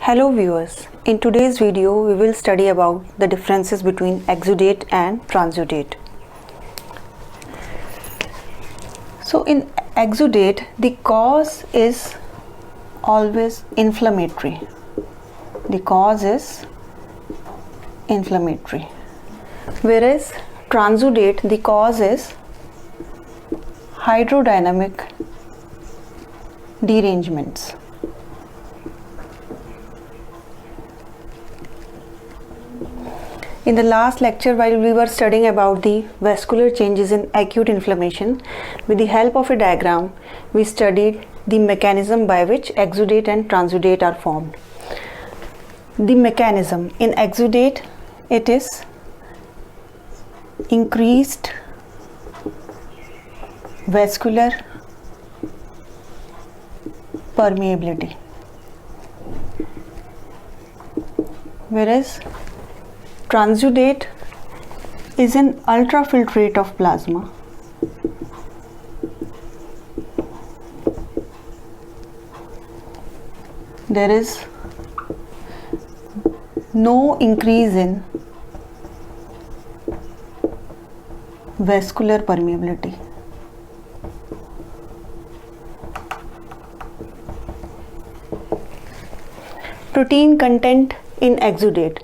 Hello viewers, in today's video we will study about the differences between exudate and transudate. So in exudate, the cause is always inflammatory. The cause is inflammatory. Whereas transudate, the cause is hydrodynamic derangements. In the last lecture, while we were studying about the vascular changes in acute inflammation, with the help of a diagram, we studied the mechanism by which exudate and transudate are formed. The mechanism in exudate, it is increased vascular permeability, whereas transudate is an ultrafiltrate of plasma. There is no increase in vascular permeability. Protein content in exudate.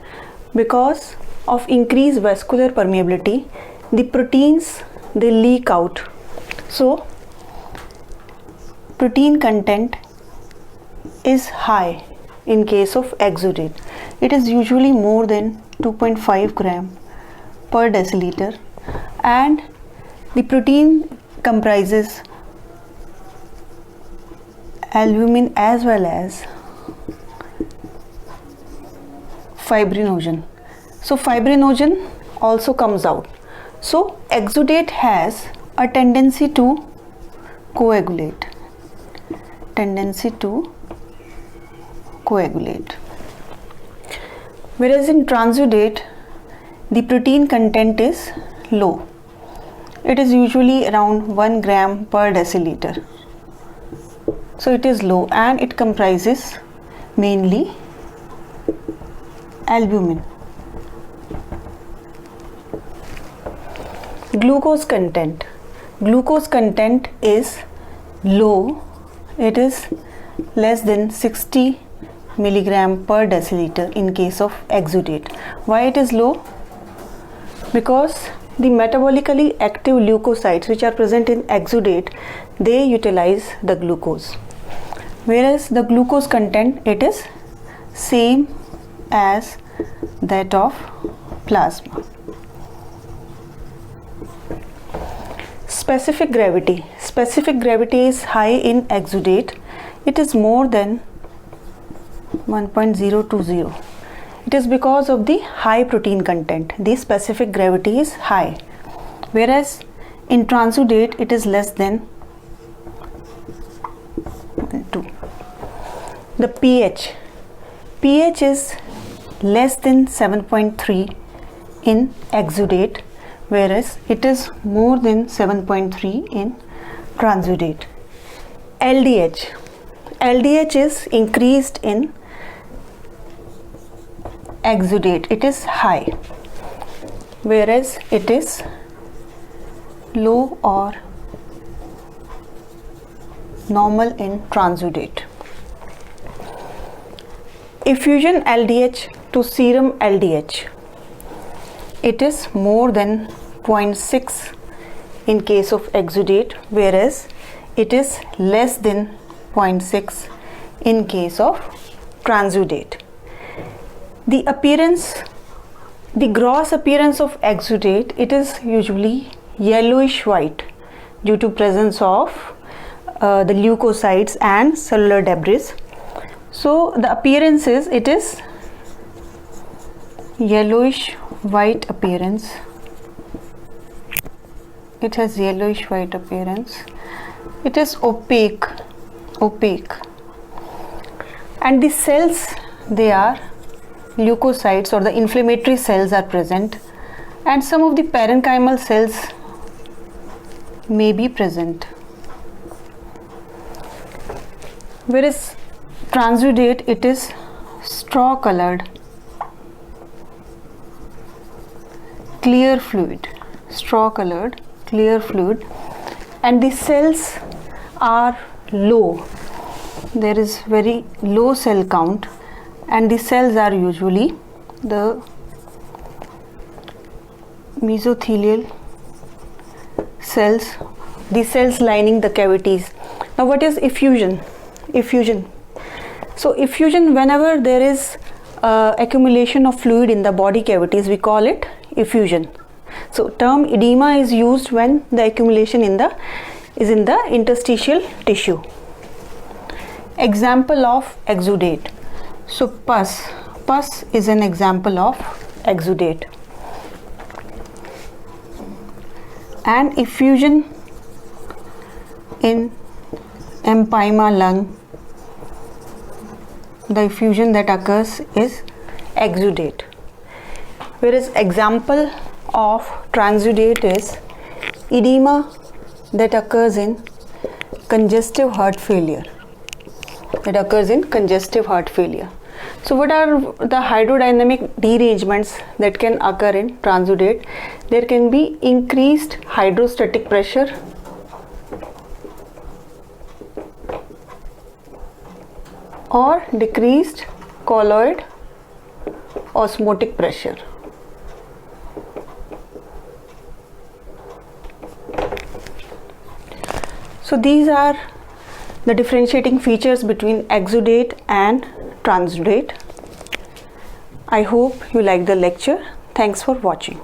Because of increased vascular permeability, the proteins, they leak out. So protein content is high in case of exudate. It is usually more than 2.5 gram per deciliter, and the protein comprises albumin as well as fibrinogen. So fibrinogen also comes out. So exudate has a tendency to coagulate. Whereas in transudate, the protein content is low. It is usually around 1 gram per deciliter. So it is low and it comprises mainly albumin. Glucose content. Glucose content is low. It is less than 60 milligram per deciliter in case of exudate. Why it is low? Because the metabolically active leukocytes which are present in exudate, they utilize the glucose. Whereas the glucose content, it is same as that of plasma. Specific gravity. Specific gravity is high in exudate. It is more than 1.020. It is because of the high protein content. The specific gravity is high. Whereas in transudate, it is less than 2. The pH. pH is less than 7.3 in exudate, whereas it is more than 7.3 in transudate. LDH. LDH is increased in exudate. It is high, whereas it is low or normal in transudate. Effusion LDH to serum LDH. It is more than 0.6 in case of exudate, whereas it is less than 0.6 in case of transudate. The gross appearance of exudate, it is usually yellowish white due to presence of the leukocytes and cellular debris. So the appearance is, it is yellowish white appearance. It has yellowish white appearance. It is opaque, and the cells, they are leukocytes, or the inflammatory cells are present, and some of the parenchymal cells may be present. Whereas transudate, it is straw colored clear fluid, straw colored clear fluid, and the cells are low. There is very low cell count, and the cells are usually the mesothelial cells, the cells lining the cavities. Now what is effusion? So effusion, whenever there is accumulation of fluid in the body cavities, we call it effusion. So term edema is used when the accumulation is in the interstitial tissue. Example of exudate. So pus is an example of exudate. And effusion in empyema lung, the effusion that occurs is exudate. Whereas example of transudate is edema that occurs in congestive heart failure. So what are the hydrodynamic derangements that can occur in transudate? There can be increased hydrostatic pressure, or decreased colloid osmotic pressure. So these are the differentiating features between exudate and transudate. I hope you like the lecture. Thanks for watching.